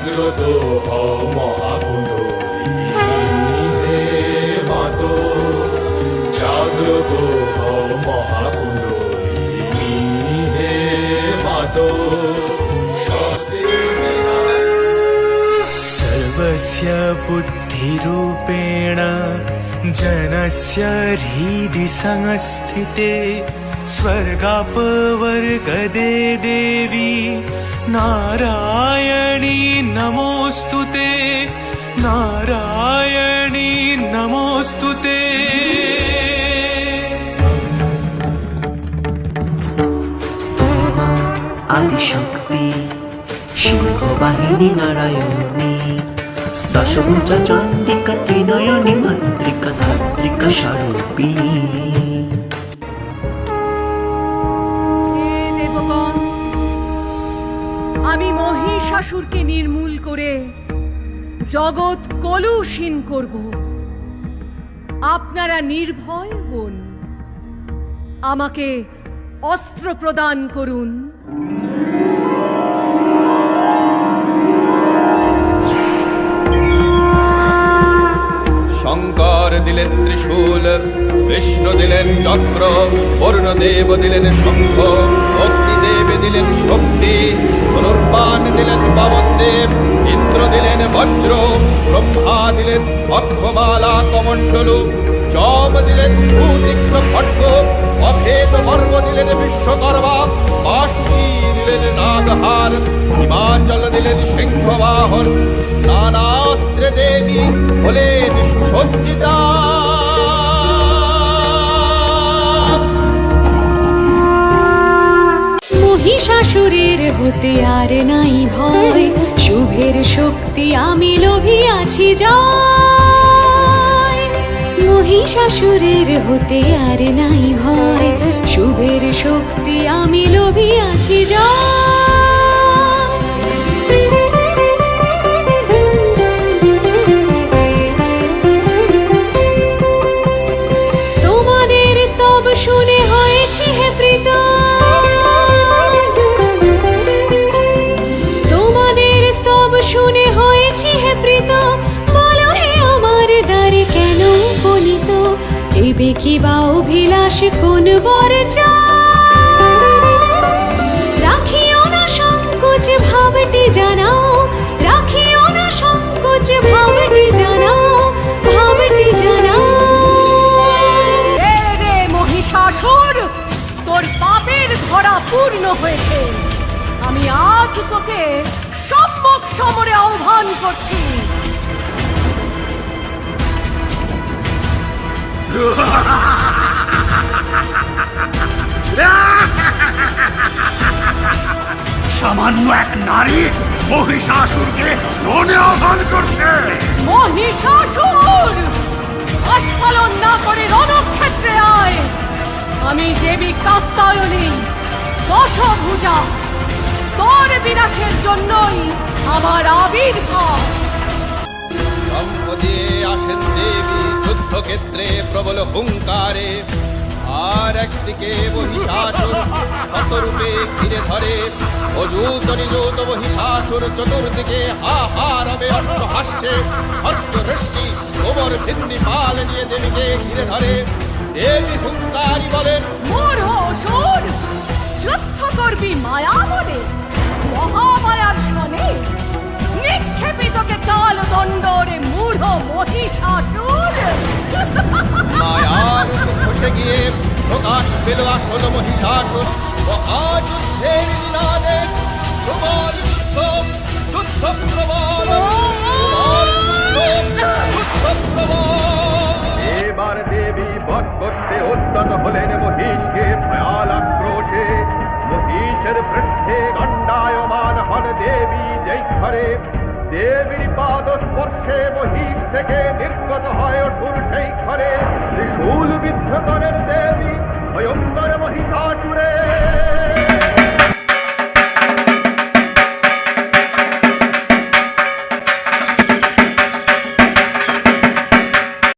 জাগ্রত হও মহাকুণ্ডলিনী হে মাতো, জাগ্রত হও মহাকুণ্ডলিনী হে মাতো। सर्वस्य बुद्धिरूपेण जनस्य हृदि संस्थिते स्वर्गापवर्गदे देवी नारायणी नमोऽस्तुते, नारायणी नमोऽस्तुते। आदिशक्ति सिंहवाहिनी नारायणी दशभुजा चण्डिका त्रिनयनी मन्त्रिका धात्रिका स्वरूपिणी। আমি মহিষাসুরকে নির্মূল করে জগৎ কলুষীন করব। আপনারা নির্ভয় হন, আমাকে অস্ত্র প্রদান করুন। শঙ্কর দিলেন ত্রিশূল, বিষ্ণু দিলেন চক্র, বরুণদেব দিলেন শঙ্খ, অগ্নিদেব দিলেন শক্তি, ধনুর্বাণ দিলেন পবনদেব, ইন্দ্র দিলেন বজ্র, ব্রহ্মা দিলেন অক্ষমালা কমণ্ডলু, যম দিলেন সুতীক্ষ্ণ খড়্গ, অভেদ বর্ম দিলেন বিশ্বকর্মা, বাষ্পী দিলেন নাগহার, হিমাচল দিলেন সিংহবাহন, নানাস্ত্রে দেবী হলেন সুসজ্জিতা। মহিষাসুরের হতে আর নাই ভয়, শুভের শক্তি আমি লোভিয়াছি জয়। মহিষাসুরের হতে আর নাই ভয়, শুভের শক্তি আমি লোভিয়াছি জয়। তোমাদের স্তব শুনে হয়েছি হে প্রীত, তোমাদের স্তব শুনে হয়েছি হে প্রীত, বলো হে আমার দ্বারে কেন উপনীত, এবে কি বা অভিলাষ কোন বর চাও। রাখিও না সংকোচ ভাবটি জানাও, রাখিও না সংকোচ ভাবটি জানাও, ভাবটি জানাও। রে মহিষাসুর, তোর পাপের ধরা পূর্ণ হয়েছে। আমি আজ তোকে সম্মুখ সমরে আহ্বান করছি। সামান্য এক নারী মহিষাসুরকে রণে আহ্বান করছে। মহিষাসুর, আস্ফালন না করে রণক্ষেত্রে আয়। আমি দেবী কাত্যায়নী দশভুজা, তোর বিনাশের জন্যই আমার আবির্ভাব। সম্পদে আসেন দেবী যুদ্ধক্ষেত্রে প্রবল হুঙ্কারে, আর একদিকে মহিষাসুর শতরূপে ঘিরে ধরে। অযুত নিযুত মহিষাসুর চতুর্দিকে হাহারবে অষ্টহাস্যে, খড়্গদৃষ্টি কোমর ভিন্নি পাল নিয়ে দেবীকে ঘিরে ধরে। দেবী হুঙ্কারি বলেন, মোর অসুর, যুদ্ধ করবি মায়া বলে, মহামায়ার সনে নিক্ষেপিতকে কাল দণ্ডরে মূঢ় মহিষাসুর। মায়ার খসে গিয়ে প্রকাশ পেল আসল মহিষাসুর। মহাযুদ্ধের নিনাদে প্রবল যুদ্ধ, যুদ্ধ প্রবল, প্রবল যুদ্ধ, যুদ্ধ প্রবল। এবার দেবী বধ করতে উদ্যত হলেন মহিষকে ভয়াল আক্রোশে। মহিষের পৃষ্ঠে দণ্ডায়মান হন দেবী যেই ঘরে। দেবীর পাদ স্পর্শে মহিষ থেকে নির্গত হয় অসুর সেই ঘরে। ত্রিশূল বিদ্ধ